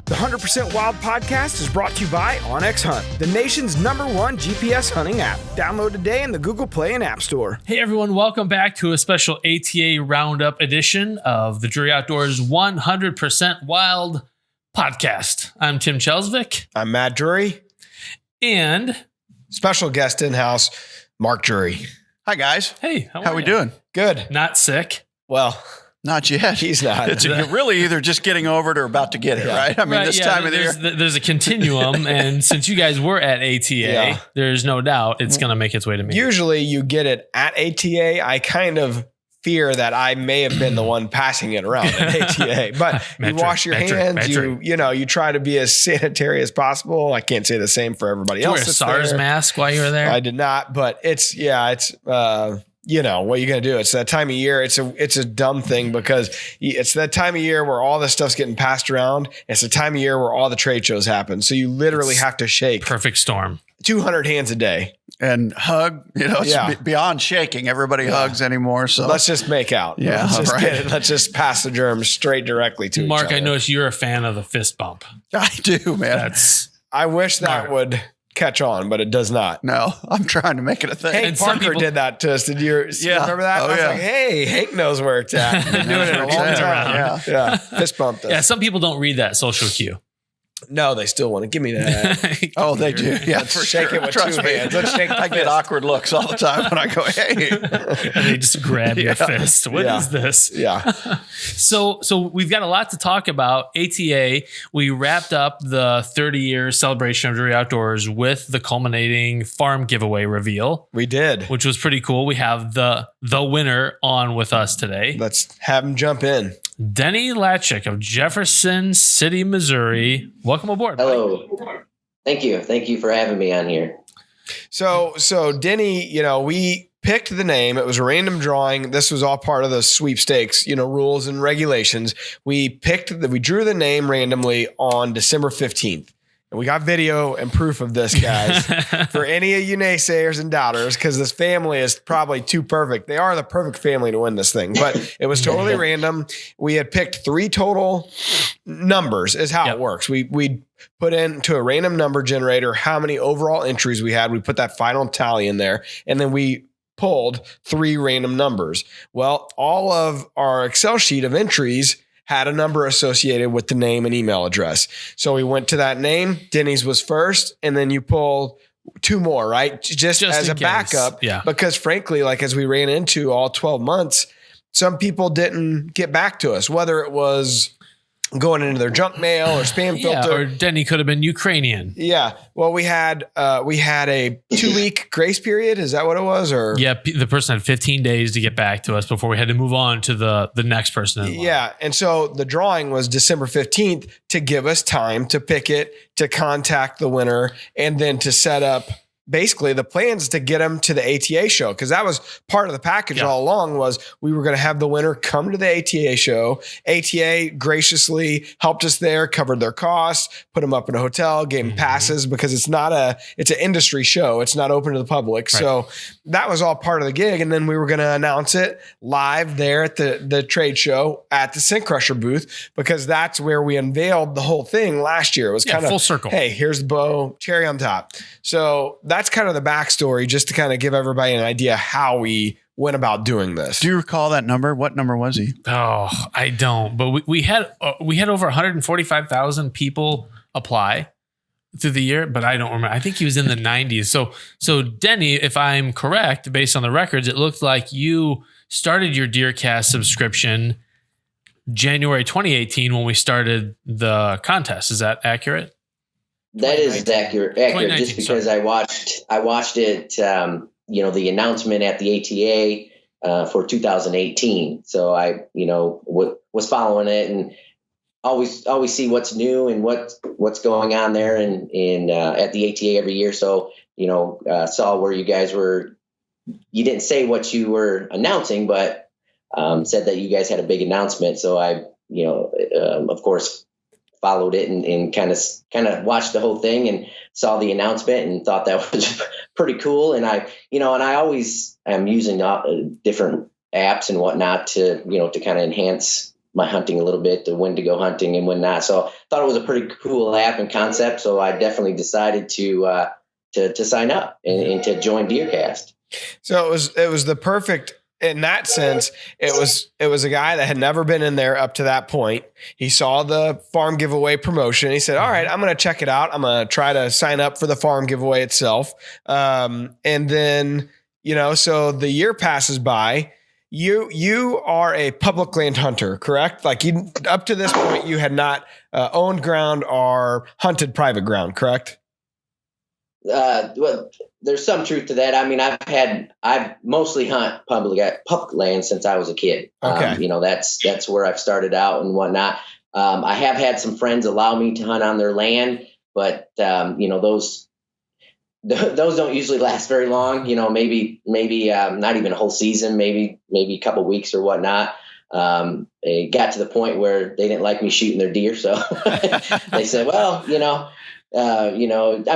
The 100% Wild podcast is brought to you by OnX Hunt, the nation's #1 GPS hunting app. Download today in the Google Play and App Store. Hey everyone, welcome back to a special ATA Roundup edition of the Drury Outdoors 100% Wild podcast. I'm Tim Chelsvik. I'm Matt Drury. And special guest in-house, Mark Drury. Hi, guys. Hey, how we doing? Good. Not sick? Well, not yet. He's not. You're really either just getting over it or about to get it, right? I mean, this time of the year. There's a continuum, and since you guys were at ATA, there's no doubt it's going to make its way to me. Usually you get it at ATA. I kind of fear that I may have been the one passing it around at ATA. But you wash your hands, you try to be as sanitary as possible. I can't say the same for everybody else. Did you wear a SARS mask while you were there? I did not, but it's you know, what are you going to do? It's that time of year. It's a dumb thing because it's that time of year where all this stuff's getting passed around. It's the time of year where all the trade shows happen. So you literally have to shake. Perfect storm. 200 hands a day. And hug, it's beyond shaking. Everybody hugs anymore. So let's just make out. Yeah. Let's just pass the germs straight directly to Mark, each other. I notice you're a fan of the fist bump. I do, man. I wish that would catch on, but it does not. No, I'm trying to make it a thing. Hank Parker did that to us. Did you remember that? Oh, I was like, hey, Hank knows where it's at. Been doing it a long time. Yeah. Fist bumped us. Yeah, some people don't read that social cue. No, they still want to give me that. Oh, they do. Yeah, for shake it with two hands. Let's shake. I get awkward looks all the time when I go, hey. And they just grab your fist. What is this? Yeah. So we've got a lot to talk about. ATA, we wrapped up the 30-year celebration of Drury Outdoors with the culminating farm giveaway reveal. We did. Which was pretty cool. We have the winner on with us today. Let's have him jump in. Denny Latchik of Jefferson City, Missouri. Welcome aboard. Hello. Thank you. Thank you for having me on here. So Denny, we picked the name. It was a random drawing. This was all part of the sweepstakes, rules and regulations. We drew the name randomly on December 15th. And we got video and proof of this, guys, for any of you naysayers and doubters, because this family is probably too perfect. They are the perfect family to win this thing, but it was totally random. We had picked 3 total numbers is how it works. We put into a random number generator how many overall entries we had. We put that final tally in there, and then we pulled 3 random numbers. Well, all of our Excel sheet of entries had a number associated with the name and email address. So we went to that name. Denny's was first, and then you pull 2 more, right? Just as a backup. Yeah. Because frankly, like as we ran into all 12 months, some people didn't get back to us, whether it was going into their junk mail or spam filter. Or Denny could have been Ukrainian. Yeah. Well, we had a 2-week grace period. Is that what it was? Or the person had 15 days to get back to us before we had to move on to the next person in line. Yeah. And so the drawing was December 15th to give us time to pick it, to contact the winner, and then to set up basically the plans to get them to the ATA show. Cause that was part of the package all along, was we were going to have the winner come to the ATA show. ATA graciously helped us there, covered their costs, put them up in a hotel, gave them passes, because it's an industry show. It's not open to the public. Right. So that was all part of the gig. And then we were going to announce it live there at the trade show at the Scent Crusher booth, because that's where we unveiled the whole thing last year. It was kind of full circle. Hey, here's the bow, cherry on top. So that's kind of the backstory, just to kind of give everybody an idea how we went about doing this. Do you recall that number? What number was he? Oh, I don't. But we had over 145,000 people apply through the year, but I don't remember. I think he was in the 90s. So Denny, if I'm correct, based on the records, it looked like you started your DeerCast subscription January 2018 when we started the contest. Is that accurate? That is accurate. Just because I watched it, the announcement at the ATA for 2018. So I, was following it and always see what's new and what's going on there and at the ATA every year. So, saw where you guys were. You didn't say what you were announcing, but said that you guys had a big announcement. So I, of course, followed it and kind of watched the whole thing and saw the announcement and thought that was pretty cool. And I always am using different apps and whatnot to kind of enhance my hunting a little bit, to when to go hunting and when not. So I thought it was a pretty cool app and concept. So I definitely decided to sign up and to join DeerCast. So it was the perfect, in that sense, it was a guy that had never been in there up to that point. He saw the farm giveaway promotion. He said, all right, I'm going to check it out. I'm going to try to sign up for the farm giveaway itself. And then, so the year passes by. You are a public land hunter, correct? Like up to this point, you had not owned ground or hunted private ground, correct? Well, there's some truth to that. I mean, I've mostly hunt public land since I was a kid. Okay. That's where I've started out and whatnot. I have had some friends allow me to hunt on their land, but those don't usually last very long. Maybe not even a whole season, maybe a couple of weeks or whatnot. It got to the point where they didn't like me shooting their deer, so they said, well, I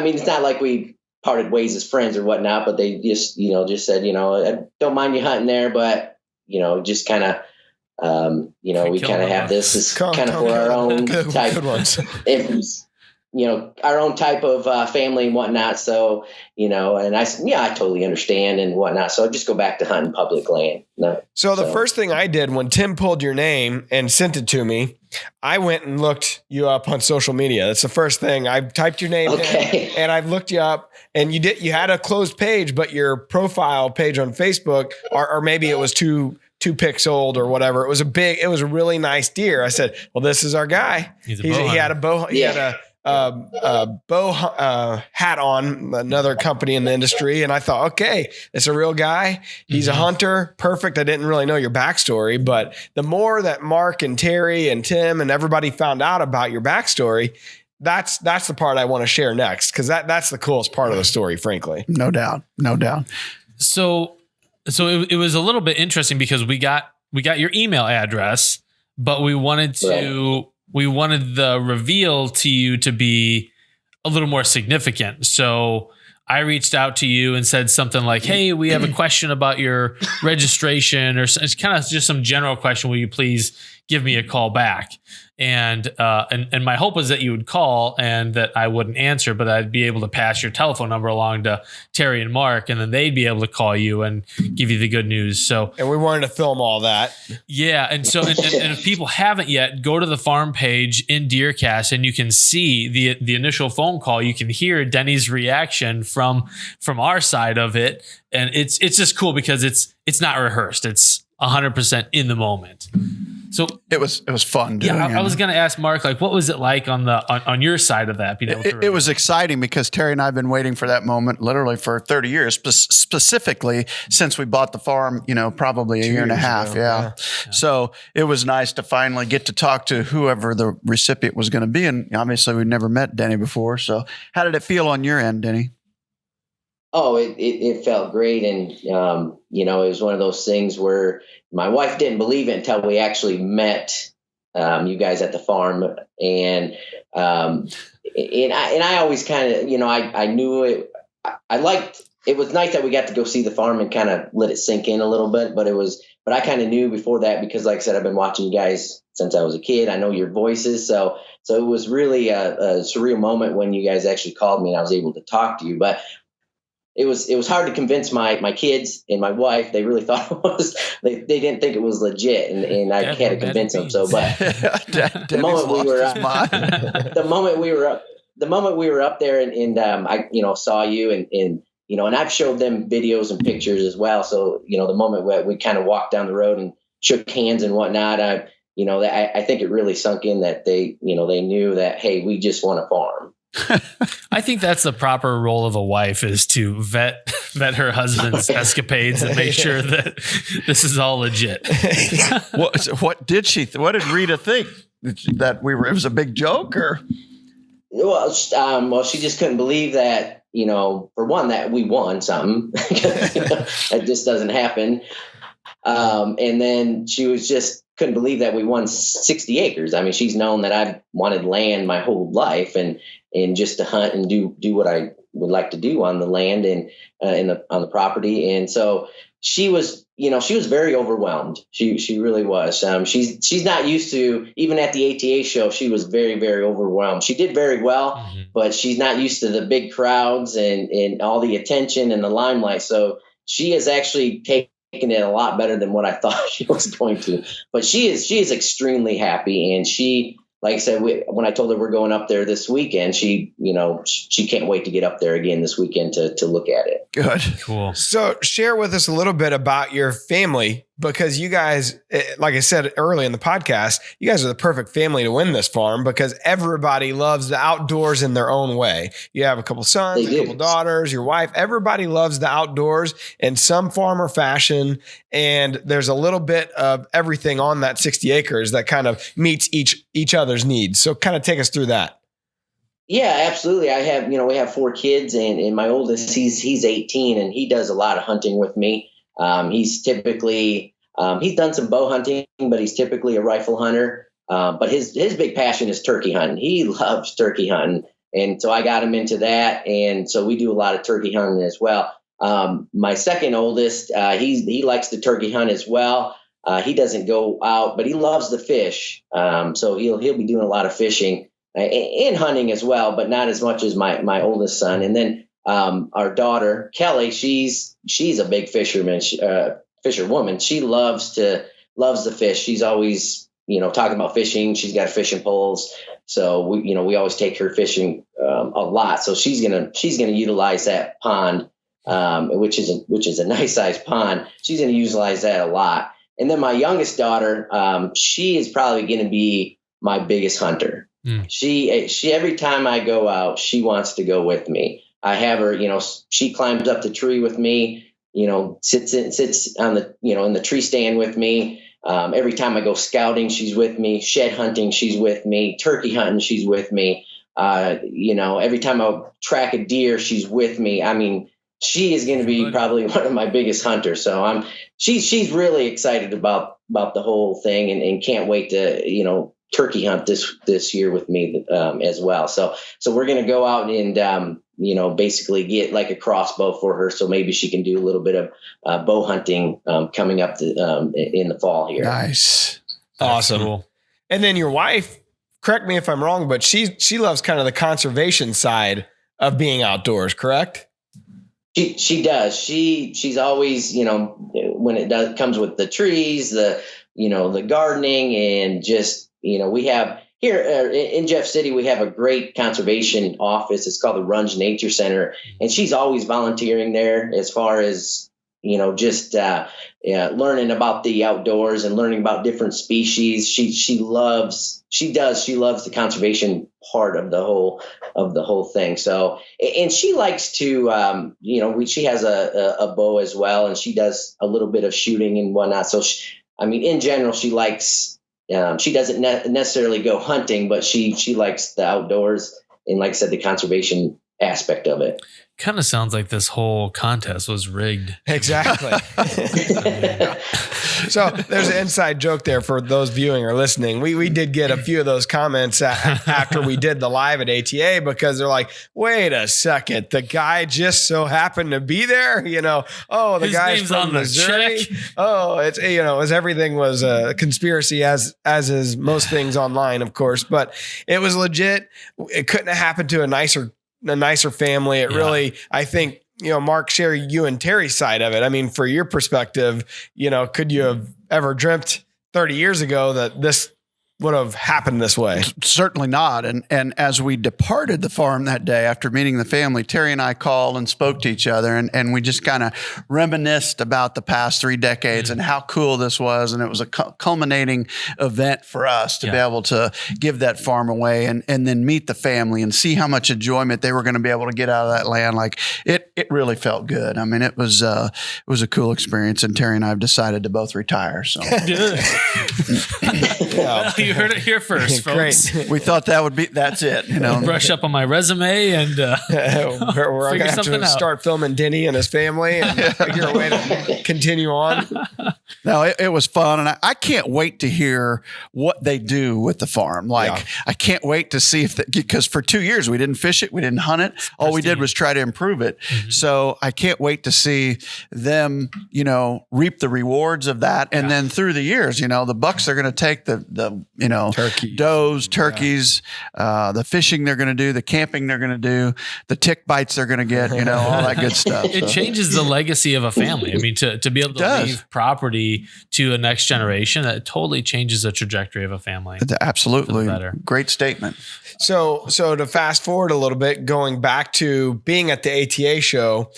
mean, it's not like we parted ways as friends or whatnot, but they just said, I don't mind you hunting there, but, just kind of, we kind of have this as kind of for our own type, our own type of family and whatnot. So, and I said, yeah, I totally understand and whatnot. So just go back to hunting public land. So the first thing I did when Tim pulled your name and sent it to me, I went and looked you up on social media. That's the first thing. I typed your name in and I've looked you up, and you had a closed page, but your profile page on Facebook, or maybe it was two pics old or whatever. It was a really nice deer. I said, well, this is our guy. He had a bow. He had a bow hat on, another company in the industry. And I thought, okay, it's a real guy. He's a hunter. Perfect. I didn't really know your backstory, but the more that Mark and Terry and Tim and everybody found out about your backstory, that's the part I want to share next. Cause that's the coolest part of the story, frankly. No doubt. So it was a little bit interesting because we got your email address, but we wanted the reveal to you to be a little more significant. So I reached out to you and said something like, hey, we have a question about your registration, or it's kind of just some general question. Will you please give me a call back? And my hope was that you would call and that I wouldn't answer, but I'd be able to pass your telephone number along to Terry and Mark, and then they'd be able to call you and give you the good news. So, and we wanted to film all that. Yeah. And so, and if people haven't yet, go to the farm page in DeerCast and you can see the initial phone call. You can hear Denny's reaction from our side of it. And it's just cool because it's not rehearsed. It's 100% in the moment. So it was fun doing it. I was going to ask Mark, like, what was it like on your side of that? It was exciting because Terry and I have been waiting for that moment literally for 30 years, specifically since we bought the farm, probably a year and a half. Yeah. So it was nice to finally get to talk to whoever the recipient was going to be. And obviously we'd never met Denny before. So how did it feel on your end, Denny? Oh, it felt great. And, it was one of those things where my wife didn't believe it until we actually met you guys at the farm. And I always kind of, I knew it. It was nice that we got to go see the farm and kind of let it sink in a little bit. But I kind of knew before that because, like I said, I've been watching you guys since I was a kid. I know your voices. So it was really a surreal moment when you guys actually called me and I was able to talk to you. But it was hard to convince my kids and my wife. They really thought it was, they didn't think it was legit, and I had to convince them. So, but the moment we were up there and I saw you and I've showed them videos and pictures as well. So the moment we kind of walked down the road and shook hands and whatnot, I think it really sunk in that they knew that, hey, we just want a farm. I think that's the proper role of a wife, is to vet her husband's escapades and make sure that this is all legit. What did Rita think? That it was a big joke, or? Well, she just couldn't believe that, for one, that we won something. That just doesn't happen. And then she was just couldn't believe that we won 60 acres. I mean, she's known that I've wanted land my whole life and just to hunt and do what I would like to do on the land and on the property. And so she was, she was very overwhelmed. She really was. She's not used to, even at the ATA show, she was very, very overwhelmed. She did very well, but she's not used to the big crowds and all the attention and the limelight. So she has actually taken it a lot better than what I thought she was going to. But she is extremely happy, and she, like I said, when I told her we're going up there this weekend, she can't wait to get up there again this weekend to look at it. Good. Cool. So share with us a little bit about your family, because you guys, like I said early in the podcast, you guys are the perfect family to win this farm because everybody loves the outdoors in their own way. You have a couple sons, a couple daughters, your wife, everybody loves the outdoors in some form or fashion. And there's a little bit of everything on that 60 acres that kind of meets each other's needs. So kind of take us through that. Yeah, absolutely. We have 4 kids, and my oldest, he's 18, and he does a lot of hunting with me. He's typically, he's done some bow hunting, but he's typically a rifle hunter. But his big passion is turkey hunting. He loves turkey hunting. And so I got him into that. And so we do a lot of turkey hunting as well. My second oldest, he likes to turkey hunt as well. He doesn't go out, but he loves to fish. So he'll be doing a lot of fishing and hunting as well, but not as much as my oldest son. And then our daughter Kelly, she's a big fisherwoman. She loves to fish. She's always talking about fishing. She's got fishing poles, so we always take her fishing a lot. So she's gonna utilize that pond, which is a nice sized pond. She's gonna utilize that a lot. And then my youngest daughter, she is probably gonna be my biggest hunter. She every time I go out, she wants to go with me. I have her, she climbs up the tree with me, sits on the, in the tree stand with me. Every time I go scouting, she's with me. Shed hunting, she's with me. Turkey hunting, she's with me. Every time I track a deer, she's with me. I mean, she is going to be probably one of my biggest hunters. So she's really excited about the whole thing and can't wait to, turkey hunt this year with me as well. So we're going to go out and, basically get like a crossbow for her. So maybe she can do a little bit of bow hunting coming up in the fall here. Nice. Awesome. Cool. And then your wife, correct me if I'm wrong, but she loves kind of the conservation side of being outdoors, correct? She does. She's always, when it comes with the trees, the gardening, and just, we have here in Jeff City, we have a great conservation office. It's called the Runge Nature Center. And she's always volunteering there as far as, just learning about the outdoors and learning about different species. She loves the conservation part of the whole thing. So, and she likes to, she has a bow as well, and she does a little bit of shooting and whatnot. So, in general, she likes, she doesn't necessarily go hunting, but she likes the outdoors and, like I said, the conservation aspect of it. Kind of sounds like this whole contest was rigged. Exactly. So there's an inside joke there for those viewing or listening. We did get a few of those comments after we did the live at ATA, because they're like, wait a second, the guy just so happened to be there, the His guy's name's from on the Missouri. check. Oh, it's, as everything was a conspiracy, as is most things online, of course, but it was legit. It couldn't have happened to a nicer family. It really, I think, Mark, share you and Terry's side of it. For your perspective, could you have ever dreamt 30 years ago that this would have happened this way? Certainly not. And as we departed the farm that day after meeting the family, Terry and I called and spoke to each other, and we just kind of reminisced about the past 3 decades and how cool this was. And it was a culminating event for us to be able to give that farm away and then meet the family and see how much enjoyment they were going to be able to get out of that land. Like it really felt good. It was a cool experience, and Terry and I have decided to both retire. So You heard it here first, folks. Great. we thought that's it. Brush up on my resume and we're going to have to start filming Denny and his family and figure a way to continue on. No, it was fun. And I can't wait to hear what they do with the farm. Like, I can't wait to see because for 2 years we didn't fish it. We didn't hunt it. All we did was try to improve it. Mm-hmm. So I can't wait to see them, reap the rewards of that. And then through the years, the bucks are going to take the does, turkeys, the fishing they're going to do, the camping they're going to do, the tick bites they're going to get, all that good stuff. It changes the legacy of a family. I mean, to be able to leave property to a next generation, that totally changes the trajectory of a family. Absolutely. Great statement. So to fast forward a little bit, going back to being at the ATA show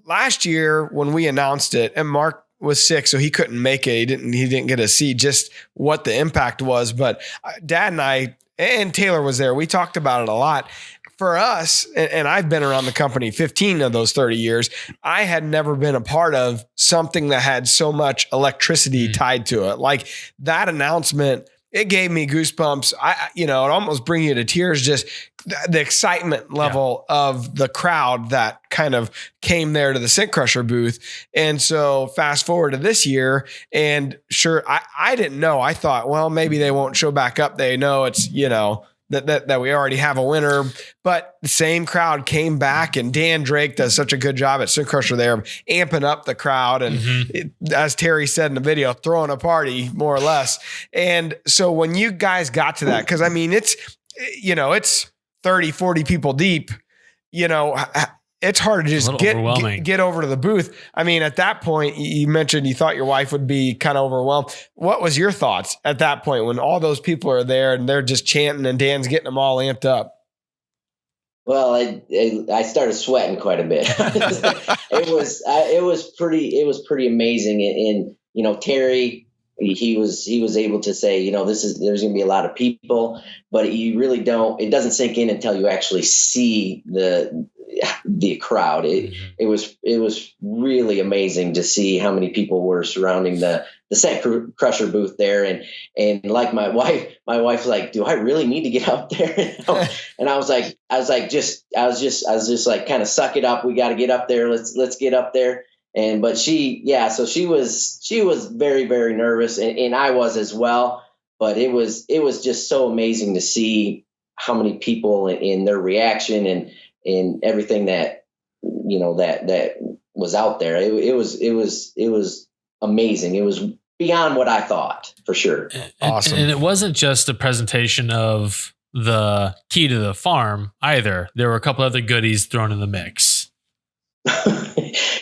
last year when we announced it, and Mark was sick, so he couldn't make it. He didn't get to see just what the impact was. But Dad and I, and Taylor was there, we talked about it a lot. For us, and I've been around the company 15 of those 30 years, I had never been a part of something that had so much electricity tied to it. Like that announcement, it gave me goosebumps. It almost bring you to tears, just the excitement level of the crowd that kind of came there to the Scent Crusher booth. And so fast forward to this year, and sure, I didn't know. I thought, well, maybe they won't show back up. They know it's, that we already have a winner, but the same crowd came back, and Dan Drake does such a good job at Scent Crusher there, amping up the crowd. And as Terry said in the video, throwing a party more or less. And so when you guys got to that, cause I mean, it's 30, 40 people deep, it's hard to just get over to the booth. I mean, at that point, you mentioned you thought your wife would be kind of overwhelmed. What was your thoughts at that point when all those people are there and they're just chanting and Dan's getting them all amped up? Well, I started sweating quite a bit. It was pretty amazing. And Terry, he was able to say, there's going to be a lot of people, but you really don't. It doesn't sink in until you actually see the crowd. It was really amazing to see how many people were surrounding the Scent Crusher booth there. And like my wife's like, do I really need to get up there? And I was just like, kind of suck it up. We got to get up there. Let's get up there. But she was very, very nervous, and I was as well. But it was just so amazing to see how many people in their reaction and everything that that was out there. It was amazing. It was beyond what I thought, for sure. Awesome. And it wasn't just a presentation of the key to the farm either. There were a couple other goodies thrown in the mix.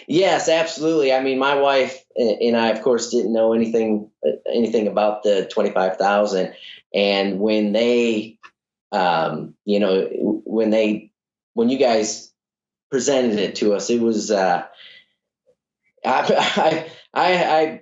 Yes, absolutely. I mean, my wife and I, of course, didn't know anything about the 25,000. And when they, when you guys presented it to us, it was, I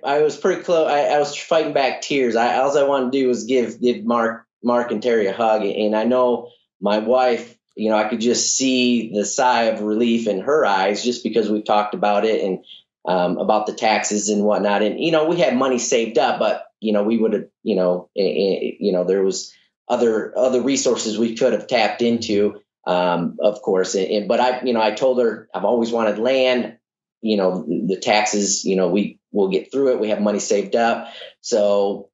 was pretty close. I was fighting back tears. All I wanted to do was give Mark and Terry a hug. And I know my wife, I could just see the sigh of relief in her eyes, just because we've talked about it and about the taxes and whatnot. And, we had money saved up, but, we would have, there was other resources we could have tapped into, of course. But I told her I've always wanted land, the taxes, we will get through it. We have money saved up. So,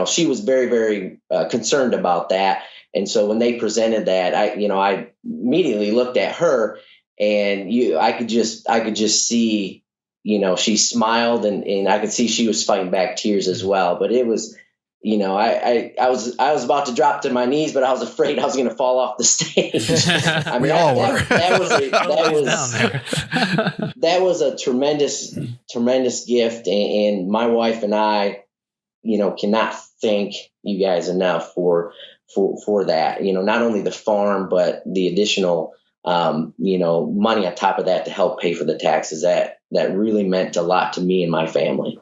she was very, very concerned about that. And so when they presented that, I immediately looked at her, and I could just see, she smiled, and I could see she was fighting back tears as well. But it was, I was about to drop to my knees, but I was afraid I was going to fall off the stage. I mean, that was a tremendous gift. And my wife and I, cannot thank you guys enough for that, not only the farm, but the additional, money on top of that to help pay for the taxes. That really meant a lot to me and my family.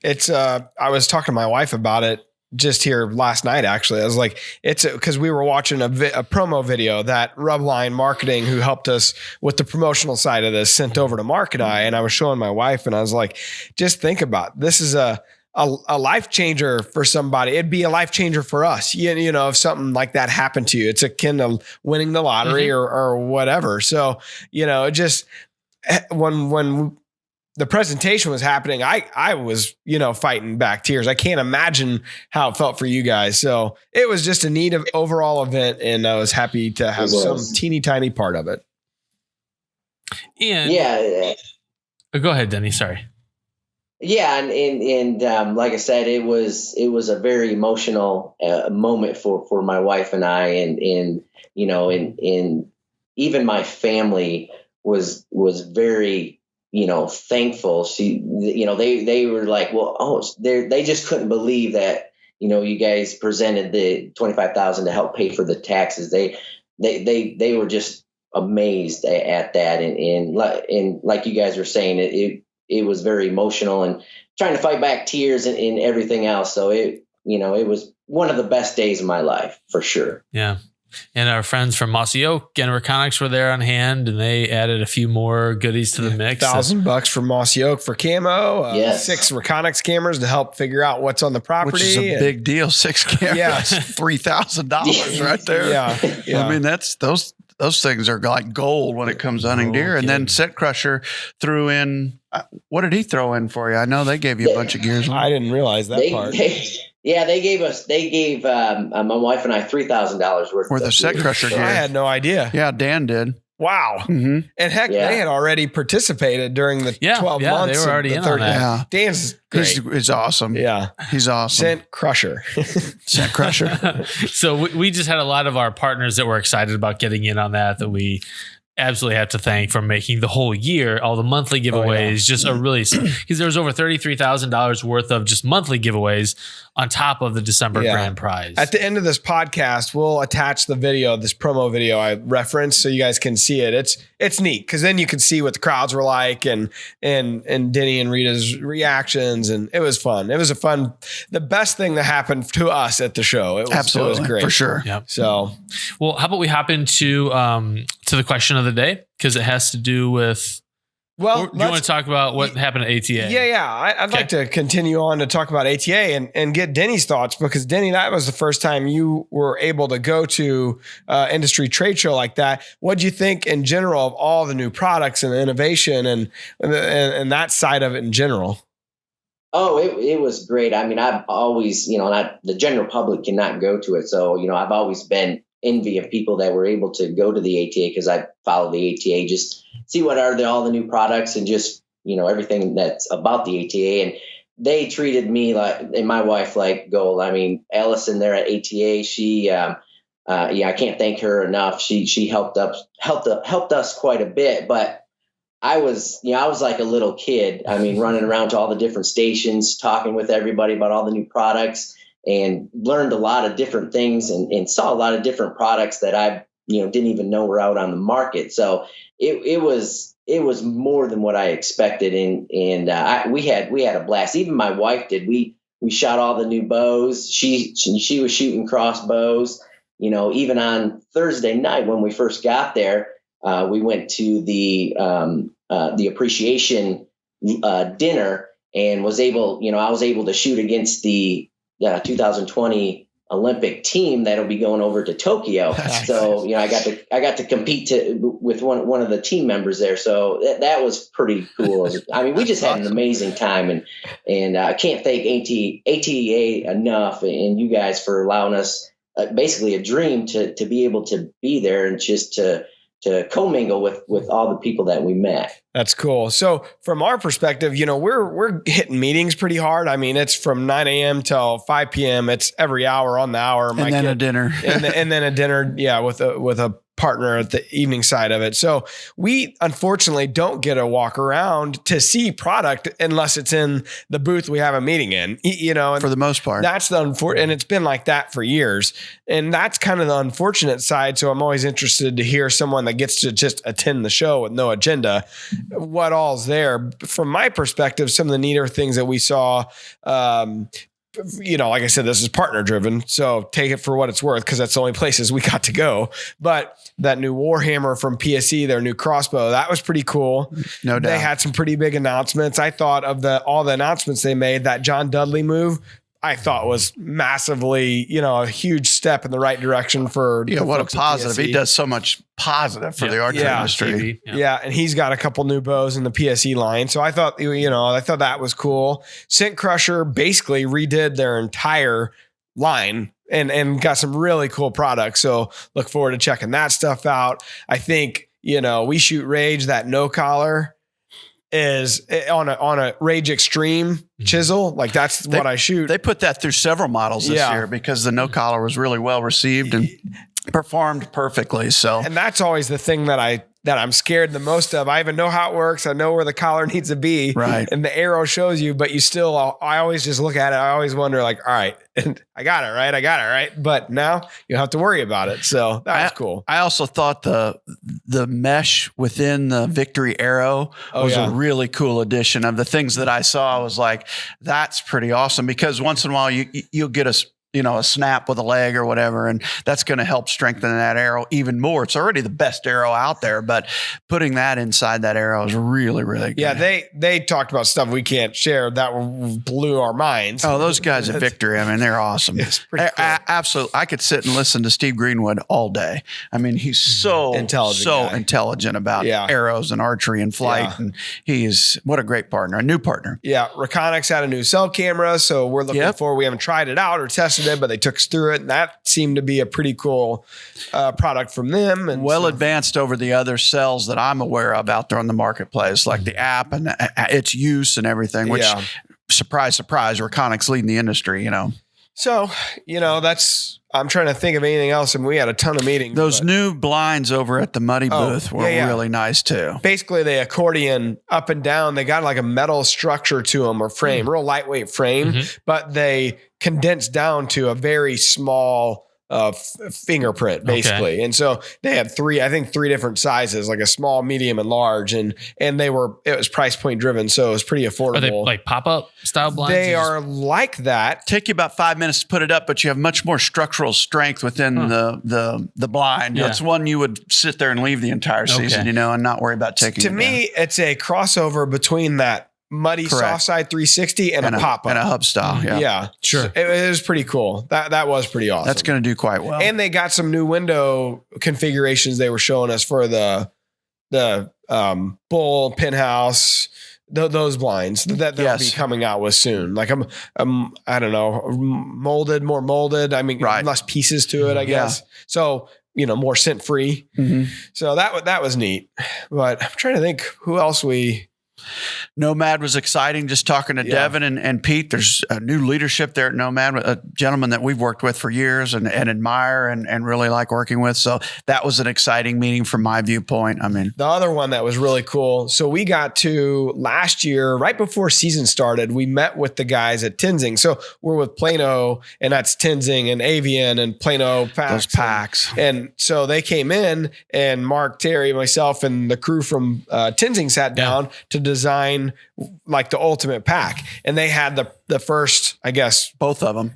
It's, I was talking to my wife about it just here last night, actually. I was like, because we were watching a promo video that Rubline Marketing, who helped us with the promotional side of this, sent over to Mark and I was showing my wife, and I was like, just think about, this is a life changer for somebody. It'd be a life changer for us. If something like that happened to you, it's akin to winning the lottery or whatever. So, it just, when the presentation was happening, I was, fighting back tears. I can't imagine how it felt for you guys. So it was just a neat overall event, and I was happy to have some teeny tiny part of it. And go ahead, Denny. Sorry. Yeah, and like I said, it was a very emotional moment for my wife and I, and even my family was very thankful. They were like, they just couldn't believe that you guys presented the $25,000 to help pay for the taxes. They were just amazed at that, and like you guys were saying, it was very emotional and trying to fight back tears and everything else. So it was one of the best days of my life for sure. Yeah. And our friends from Mossy Oak and Reconics were there on hand, and they added a few more goodies to the mix. $1,000 from Mossy Oak for camo. 6 Reconics cameras to help figure out what's on the property. Which is a big deal. 6 cameras, Yeah. $3,000 right there. Yeah. I mean, that's those things are like gold when it comes to hunting deer. And then Set Crusher threw in, what did he throw in for you? I know they gave you a bunch of gears. I didn't realize that part. They gave my wife and I $3,000 worth of Set Crusher gear. I had no idea. Yeah, Dan did. Wow. Mm-hmm. And heck, they had already participated during the 12 months. They were already in on that. Yeah. Dan's great. He's awesome. Yeah. He's awesome. Scent Crusher. Scent Crusher. So we just had a lot of our partners that were excited about getting in on that we absolutely have to thank for making the whole year, all the monthly giveaways, just a really, because there was over $33,000 worth of just monthly giveaways on top of the December grand prize. At the end of this podcast, we'll attach the video, this promo video I referenced, so you guys can see it. It's neat because then you can see what the crowds were like and Denny and Rita's reactions, and it was fun. It was the best thing that happened to us at the show. It was great for sure. Yep. So, well, how about we hop into the question of the day, because it has to do with. Well, do you want to talk about what happened at ATA? Yeah. I'd like to continue on to talk about ATA and get Denny's thoughts, because Denny, that was the first time you were able to go to industry trade show like that. What do you think in general of all the new products and the innovation and that side of it in general? Oh, it was great. I mean, I've always, the general public cannot go to it. So, I've always been envy of people that were able to go to the ATA, because I follow the ATA, just see what are all the new products and just, everything that's about the ATA. And they treated me and my wife like gold. I mean, Allison there at ATA, she, I can't thank her enough. She helped us quite a bit, but I was like a little kid. I mean, running around to all the different stations, talking with everybody about all the new products, and learned a lot of different things and saw a lot of different products that I, didn't even know were out on the market. So it was more than what I expected. And we had a blast. Even my wife did. We shot all the new bows. She was shooting crossbows, even on Thursday night when we first got there, we went to the appreciation dinner and was able to shoot against the 2020 Olympic team that'll be going over to Tokyo. So, I got to compete with one of the team members there. So that was pretty cool. I mean, we just had an amazing time, and I can't thank ATA enough and you guys for allowing us basically a dream to be able to be there and just to commingle with all the people that we met. That's cool. So from our perspective, we're hitting meetings pretty hard. I mean, it's from 9 a.m. till 5 p.m. It's every hour on the hour. And then a dinner. and then a dinner. Yeah. With a partner at the evening side of it. So we unfortunately don't get a walk around to see product unless it's in the booth we have a meeting in, and for the most part. That's the and it's been like that for years. And that's kind of the unfortunate side. So I'm always interested to hear someone that gets to just attend the show with no agenda, what all's there. From my perspective, some of the neater things that we saw, like I said, this is partner driven, so take it for what it's worth, because that's the only places we got to go. But that new Warhammer from PSE, their new crossbow, that was pretty cool. No doubt. They had some pretty big announcements. I thought of all the announcements they made, that John Dudley move, I thought was massively, a huge step in the right direction for what a positive. He does so much positive for the archery industry. TV, Yeah, and he's got a couple new bows in the PSE line. So I thought that was cool. Scent Crusher basically redid their entire line and got some really cool products. So look forward to checking that stuff out. I think, We Shoot Rage, that no collar is on a Rage Extreme chisel. Like that's what I shoot. They put that through several models this year because the no collar was really well received and performed perfectly. So, and that's always the thing that I'm scared the most of. I even know how it works. I know where the collar needs to be. Right. And the arrow shows you, but I always just look at it. I always wonder like, all right, I got it right. But now you have to worry about it. So that was cool. I also thought the mesh within the Victory arrow was a really cool addition. Of the things that I saw, I was like, that's pretty awesome, because once in a while you'll get a snap with a leg or whatever, and that's going to help strengthen that arrow even more. It's already the best arrow out there, but putting that inside that arrow is really, really good. Yeah, they talked about stuff we can't share that blew our minds. Oh, those guys at Victory, I mean, they're awesome. It's pretty cool. Absolutely. I could sit and listen to Steve Greenwood all day. I mean, he's so intelligent about arrows and archery and flight, and what a great partner, a new partner. Yeah, Reconics had a new cell camera, so we're looking for. We haven't tried it out or tested it, but they took us through it, and that seemed to be a pretty cool product from them. And advanced over the other cells that I'm aware of out there on the marketplace, like the app and its use and everything. Which, surprise, surprise, Reconics leading the industry. So I'm trying to think of anything else, and we had a ton of meetings. Those new blinds over at the Muddy booth were really nice too. Basically, they accordion up and down. They got like a metal structure to them or frame, real lightweight frame, but they condense down to a very small fingerprint, basically. And so they had three different sizes, like a small, medium, and large, and it was price point driven, so it was pretty affordable. Are they like pop-up style blinds? They are like that. Take you about 5 minutes to put it up, but you have much more structural strength within the blind. It's one you would sit there and leave the entire season, and not worry about taking to it me down. It's a crossover between that Muddy soft side 360 and a pop-up. And a hub style, yeah. Sure. It was pretty cool. That was pretty awesome. That's going to do quite well. And they got some new window configurations they were showing us for the bull, penthouse, those blinds that they'll be coming out with soon. Like I don't know, more molded. I mean, less pieces to it, I guess. So, more scent free. So that was neat. But I'm trying to think who else Nomad was exciting. Just talking to Devin and Pete. There's a new leadership there at Nomad, a gentleman that we've worked with for years and admire and really like working with. So that was an exciting meeting from my viewpoint. I mean, the other one that was really cool. So we got to last year, right before season started, we met with the guys at Tenzing. So we're with Plano, and that's Tenzing and Avian and Plano packs. Those packs. And so they came in, and Mark, Terry, myself, and the crew from Tenzing sat down to design like the ultimate pack, and they had the first, I guess, both of them.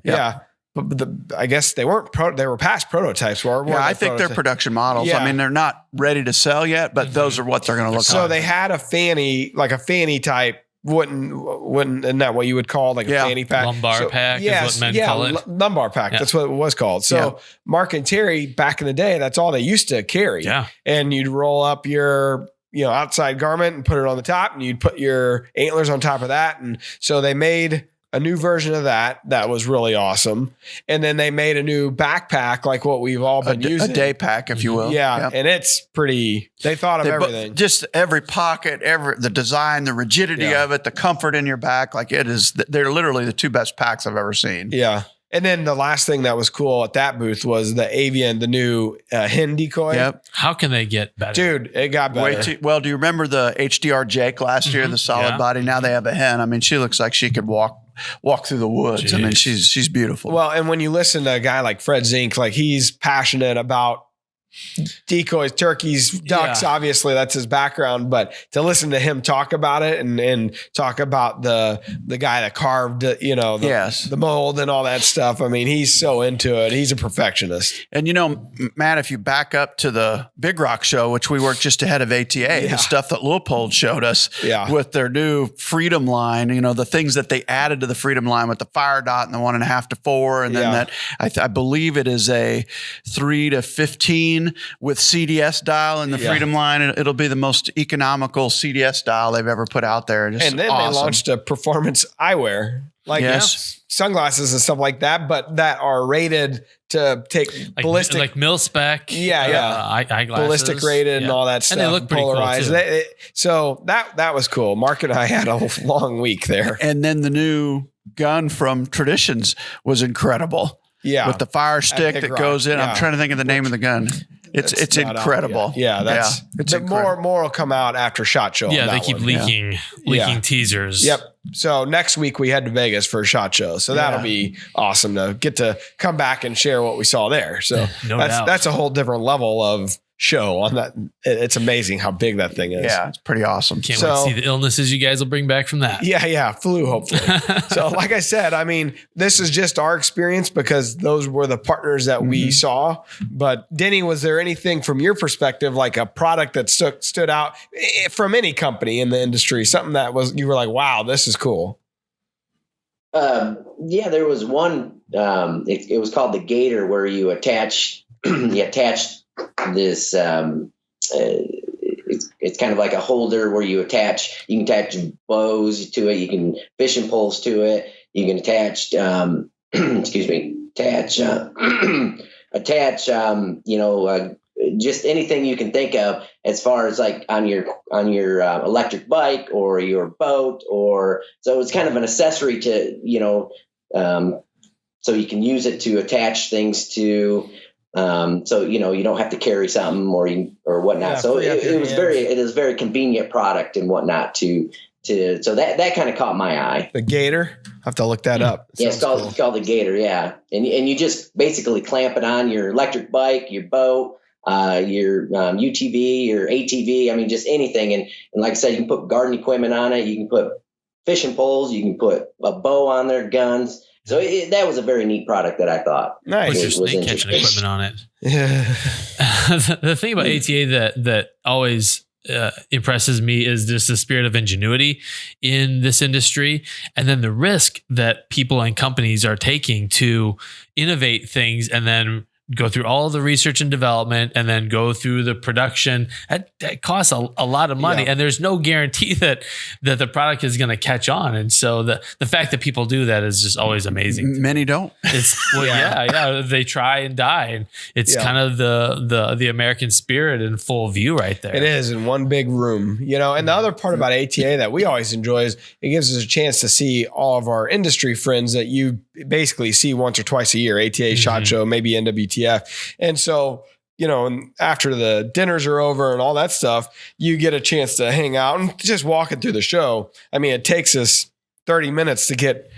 But I guess they weren't they were past prototypes. I think they're production models. I mean, they're not ready to sell yet, but those are what they're going to look like. So they had a fanny type wouldn't isn't that what you would call like a fanny pack? Lumbar pack is what men call it. Lumbar pack. That's what it was called. So Mark and Terry back in the day, that's all they used to carry. Yeah. And you'd roll up your outside garment and put it on the top, and you'd put your antlers on top of that. And so they made a new version of that was really awesome. And then they made a new backpack, like what we've all been using. A day pack, if you will. Yeah. And it's pretty, they thought of everything. Just every pocket, the design, the rigidity of it, the comfort in your back. Like they're literally the two best packs I've ever seen. Yeah. And then the last thing that was cool at that booth was the Avian, the new hen decoy. Yep. How can they get better? Dude, it got better. Well, do you remember the HDR Jake last year, the solid body? Now they have a hen. I mean, she looks like she could walk through the woods. Jeez. I mean, she's beautiful. Well, and when you listen to a guy like Fred Zink, like he's passionate about decoys, turkeys, ducks, obviously that's his background, but to listen to him talk about it and talk about the guy that carved, the mold and all that stuff. I mean, he's so into it. He's a perfectionist. And Matt, if you back up to the Big Rock show, which we worked just ahead of ATA, the stuff that Leupold showed us with their new Freedom line, the things that they added to the Freedom line with the fire dot and the 1.5 to 4. And then that I believe it is a 3 to 15 clean with CDS dial in the Freedom line. It'll be the most economical CDS dial they've ever put out there. Just and then awesome. they launched a performance eyewear, like sunglasses and stuff like that, but that are rated to take ballistic, like mil spec, eyeglasses, ballistic rated and all that stuff. And they look pretty polarized. cool too. So that was cool. Mark and I had a long week there. And then the new gun from Traditions was incredible. Yeah, with the fire stick that goes in. Yeah. I'm trying to think of the name of the gun. It's incredible. It's more will come out after SHOT Show. Yeah, they keep leaking teasers. Yep. So next week we head to Vegas for a SHOT Show. So that'll be awesome to get to come back and share what we saw there. So that's a whole different level of show on that. It's amazing how big that thing is. Yeah, it's pretty awesome. Can't wait to see the illnesses you guys will bring back from that. Yeah, flu hopefully. So like I said, I mean, this is just our experience because those were the partners that we saw. But Denny, was there anything from your perspective, like a product that stood out from any company in the industry, something that you were like, wow, this is cool? There was one, it was called the Gator, where you attach this it's kind of like a holder where you can attach bows to it, you can fishing poles to it, you can attach just anything you can think of as far as like on your electric bike or your boat, or so it's kind of an accessory to so you can use it to attach things to. So you don't have to carry something or whatnot. So it is a very convenient product and whatnot so that kind of caught my eye. The Gator, I have to look that up. It's called the Gator. Yeah. And you just basically clamp it on your electric bike, your boat, your UTV, your ATV. I mean, just anything. And like I said, you can put garden equipment on it. You can put fishing poles. You can put a bow on their guns. So that was a very neat product that I thought. Nice. Put your snake catching equipment on it. Yeah. The thing about ATA that always impresses me is just the spirit of ingenuity in this industry, and then the risk that people and companies are taking to innovate things and then go through all the research and development and then go through the production. That costs a lot of money, and there's no guarantee that the product is going to catch on. And so the fact that people do that is just always amazing. Many don't. It's they try and die, and it's kind of the American spirit in full view right there. It is in one big room, and the other part about ATA that we always enjoy is it gives us a chance to see all of our industry friends that you basically see once or twice a year, ATA, SHOT Show, maybe NWTF. And so, and after the dinners are over and all that stuff, you get a chance to hang out and just walking through the show. I mean, it takes us 30 minutes to get,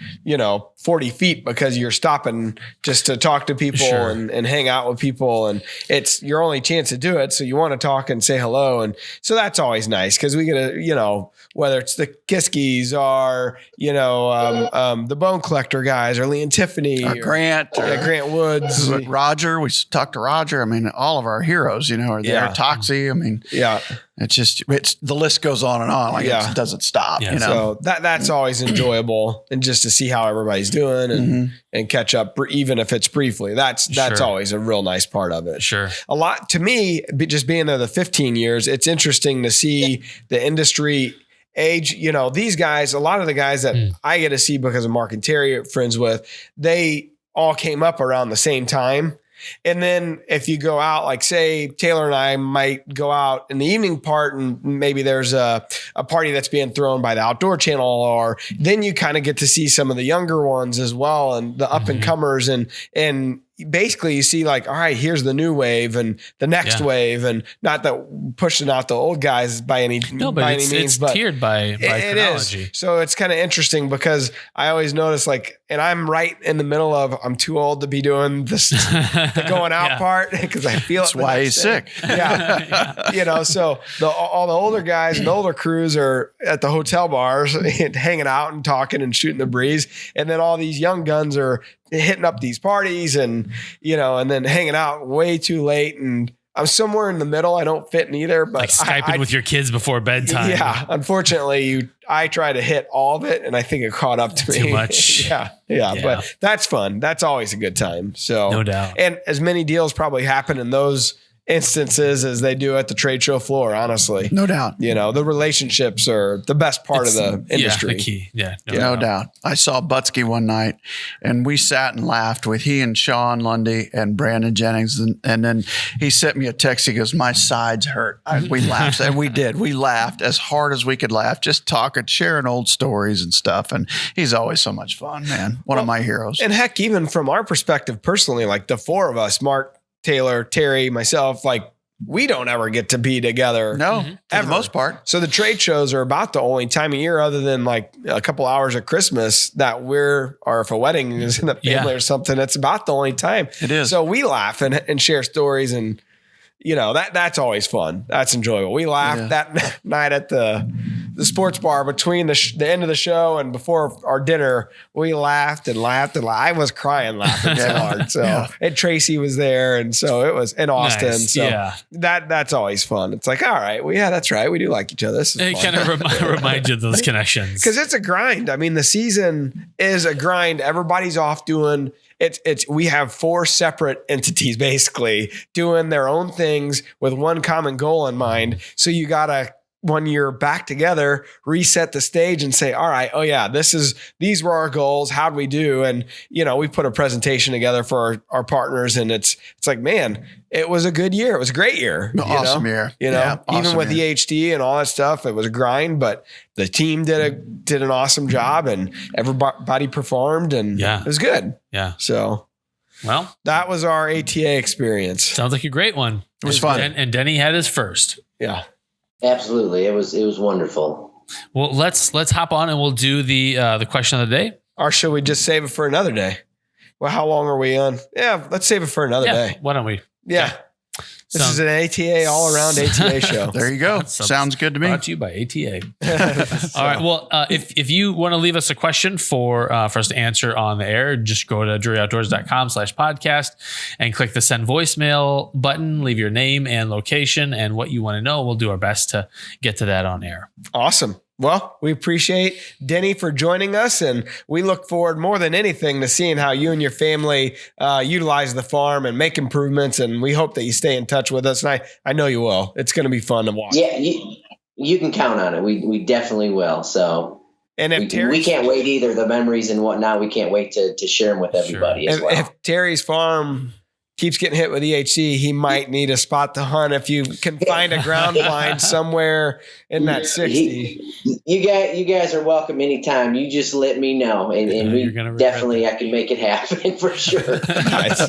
40 feet because you're stopping just to talk to people and hang out with people. And it's your only chance to do it. So you want to talk and say hello. And so that's always nice because we get to, whether it's the Kiskies or, the Bone Collector guys or Lee and Tiffany or Grant Woods, Roger. We talked to Roger. I mean, all of our heroes, are there. Toxie. I mean, it's the list goes on and on. Like it doesn't stop. So that's always enjoyable, and just to see how everybody's doing and catch up, even if it's briefly. That's always a real nice part of it. Sure. A lot to me, just being there the 15 years, it's interesting to see the industry age. These guys, a lot of the guys that I get to see because of Mark and Terry, friends with, they all came up around the same time. And then if you go out, like say Taylor and I might go out in the evening part, and maybe there's a party that's being thrown by the Outdoor Channel, or then you kind of get to see some of the younger ones as well, and the up and comers, and basically you see like, all right, here's the new wave and the next wave, and not that pushing out the old guys by any means, it's but tiered by chronology. Is. So it's kind of interesting because I always notice and I'm right in the middle of, I'm too old to be doing this, the going out part, because I feel that's why he's sick. Yeah. So all the older guys and the older crews are at the hotel bars hanging out and talking and shooting the breeze. And then all these young guns are hitting up these parties and then hanging out way too late. And I'm somewhere in the middle. I don't fit in either, but like Skyping with your kids before bedtime. Yeah. Unfortunately, I try to hit all of it, and I think it caught up to me. Too much. Yeah. But that's fun. That's always a good time. So no doubt. And as many deals probably happen in those instances as they do at the trade show floor, honestly. No doubt. The relationships are the best part of the industry. Yeah, the key. Yeah. No doubt. I saw Butsky one night and we sat and laughed with he and Sean Lundy and Brandon Jennings. And then he sent me a text. He goes, my sides hurt. We laughed. And we did. We laughed as hard as we could laugh, just talking, sharing old stories and stuff. And he's always so much fun, man. One of my heroes. And heck, even from our perspective personally, like the four of us, Mark, Taylor, Terry, myself, like we don't ever get to be together. No, for the most part. So the trade shows are about the only time of year other than like a couple hours of Christmas that or if a wedding is in the family or something, it's about the only time. It is. So we laugh and share stories and that's always fun. That's enjoyable. We laughed that night at the sports bar between the end of the show and before our dinner. We laughed and laughed and laughed. I was crying laughing so hard. So and Tracy was there, and so it was in Austin. Nice. So that's always fun. It's like, all right, well, that's right. We do like each other. This is it fun. kind of reminds you of those connections because it's a grind. I mean, the season is a grind. Everybody's off doing. We have four separate entities basically doing their own things with one common goal in mind. So you gotta, when you're back together, reset the stage and say, all right, oh yeah, these were our goals. How'd we do? And we put a presentation together for our partners, and it's like, man, it was a good year. It was a great year. Awesome year. Even with the HD and all that stuff, it was a grind, but the team did an awesome job and everybody performed and it was good. Yeah. So, well, that was our ATA experience. Sounds like a great one. It was fun. And Denny had his first. Yeah. Absolutely. It was wonderful. Well, let's hop on and we'll do the question of the day. Or should we just save it for another day? Well, how long are we on? Yeah, let's save it for another day. Why don't we? Yeah. Okay. This is an ATA all around ATA show. There you go. Sounds good to me. Brought to you by ATA. All right. Well, if you want to leave us a question for us to answer on the air, just go to druryoutdoors.com/podcast and click the send voicemail button. Leave your name and location and what you want to know. We'll do our best to get to that on air. Awesome. Well, we appreciate Denny for joining us, and we look forward more than anything to seeing how you and your family utilize the farm and make improvements. And we hope that you stay in touch with us. And I know you will. It's going to be fun to watch. Yeah, you can count on it. We definitely will. So, and if we can't wait either. The memories and whatnot, we can't wait to share them with everybody as well. If Terry's farm keeps getting hit with EHC, he might need a spot to hunt. If you can find a ground blind somewhere in that 60. You guys are welcome anytime. You just let me know. And we definitely, I can make it happen for sure. Nice.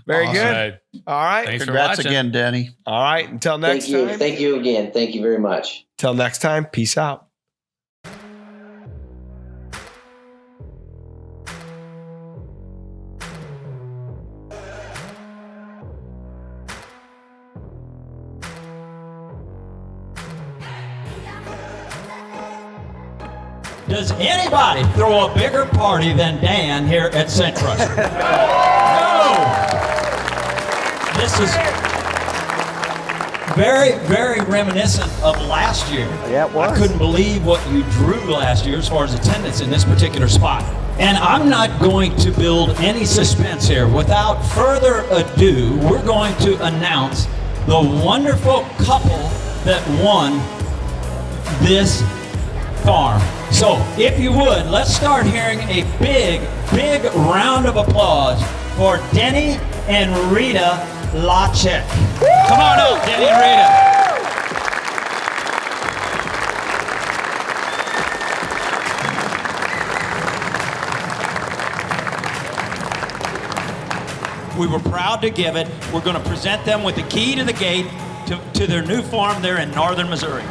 Very good. All right. Thanks Congrats for watching. again, Danny. All right. Until next time. Thank you again. Thank you very much. Till next time. Peace out. Does anybody throw a bigger party than Dan here at Centrus? No! This is very, very reminiscent of last year. Yeah, it was. I couldn't believe what you drew last year as far as attendance in this particular spot. And I'm not going to build any suspense here. Without further ado, we're going to announce the wonderful couple that won this farm. So if you would, let's start hearing a big, big round of applause for Denny and Rita Lachek. Come on up, Denny and Rita. We were proud to give it. We're going to present them with the key to the gate to their new farm there in northern Missouri.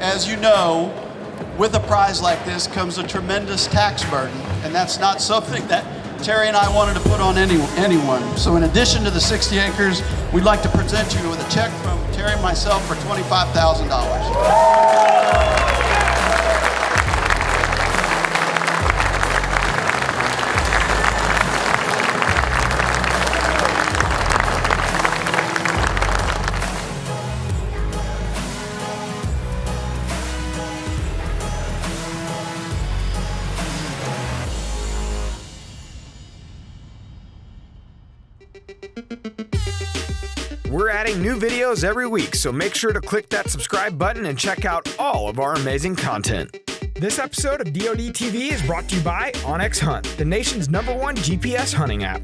As you know, with a prize like this comes a tremendous tax burden, and that's not something that Terry and I wanted to put on anyone. So in addition to the 60 acres, we'd like to present you with a check from Terry and myself for $25,000. We're adding new videos every week, so make sure to click that subscribe button and check out all of our amazing content. This episode of DoD TV is brought to you by OnX Hunt, the nation's #1 GPS hunting app.